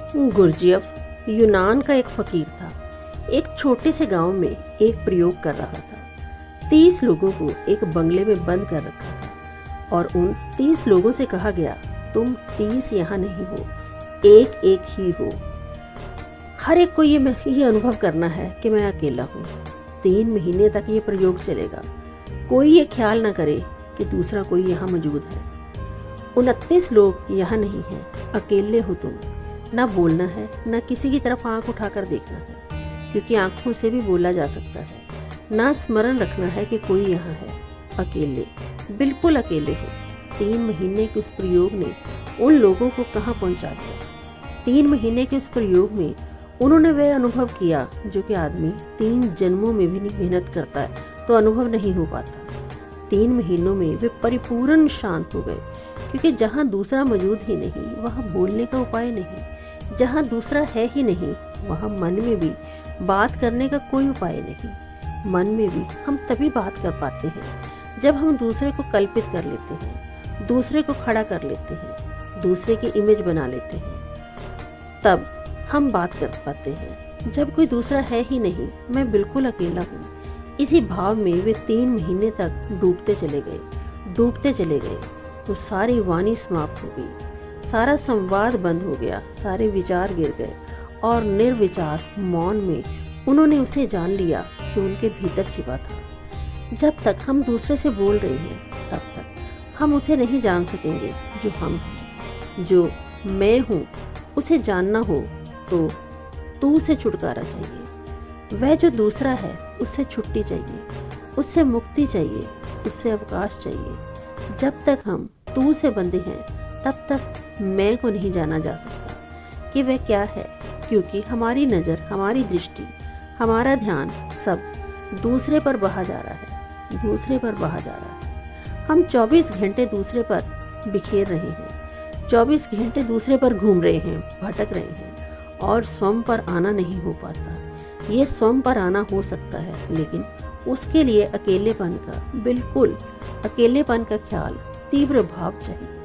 गुरजियफ यूनान का एक फकीर था। एक छोटे से गांव में एक प्रयोग कर रहा था। 30 लोगों को एक बंगले में बंद कर रखा था और उन 30 लोगों से कहा गया, तुम 30 यहाँ नहीं हो, एक एक ही हो। हर एक को ये अनुभव करना है कि मैं अकेला हूँ। 3 महीने तक ये प्रयोग चलेगा। कोई ये ख्याल न करे कि दूसरा कोई यहाँ मौजूद है। 29 लोग यहाँ नहीं हैं, अकेले हो तुम। ना बोलना है, ना किसी की तरफ आंख उठाकर देखना है, क्योंकि आंखों से भी बोला जा सकता है। ना स्मरण रखना है कि कोई यहाँ है। अकेले, बिल्कुल अकेले हो। 3 महीने के उस प्रयोग ने उन लोगों को कहाँ पहुँचा दिया। 3 महीने के उस प्रयोग में उन्होंने वह अनुभव किया जो कि आदमी 3 जन्मों में भी नहीं मेहनत करता है तो अनुभव नहीं हो पाता। 3 महीनों में वे परिपूर्ण शांत हो गए, क्योंकि जहाँ दूसरा मौजूद ही नहीं वहाँ बोलने का उपाय नहीं। जहाँ दूसरा है ही नहीं वहाँ मन में भी बात करने का कोई उपाय नहीं। मन में भी हम तभी बात कर पाते हैं जब हम दूसरे को कल्पित कर लेते हैं, दूसरे को खड़ा कर लेते हैं, दूसरे की इमेज बना लेते हैं, तब हम बात कर पाते हैं। जब कोई दूसरा है ही नहीं, मैं बिल्कुल अकेला हूँ, इसी भाव में वे 3 महीने तक डूबते चले गए तो सारी वाणी समाप्त हो गई, सारा संवाद बंद हो गया, सारे विचार गिर गए और निर्विचार मौन में उन्होंने उसे जान लिया जो उनके भीतर छिपा था। जब तक हम दूसरे से बोल रहे हैं तब तक हम उसे नहीं जान सकेंगे जो हम हैं, जो मैं हूँ। उसे जानना हो तो तू से छुटकारा चाहिए। वह जो दूसरा है उससे छुट्टी चाहिए, उससे मुक्ति चाहिए, उससे अवकाश चाहिए। जब तक हम तू से बंधे हैं तब तक मैं को नहीं जाना जा सकता कि वह क्या है, क्योंकि हमारी नज़र, हमारी दृष्टि, हमारा ध्यान सब दूसरे पर बहा जा रहा है। हम 24 घंटे दूसरे पर बिखेर रहे हैं, 24 घंटे दूसरे पर घूम रहे हैं, भटक रहे हैं और स्वयं पर आना नहीं हो पाता। ये स्वयं पर आना हो सकता है, लेकिन उसके लिए अकेलेपन का, बिल्कुल अकेलेपन का ख्याल, तीव्र भाव चाहिए।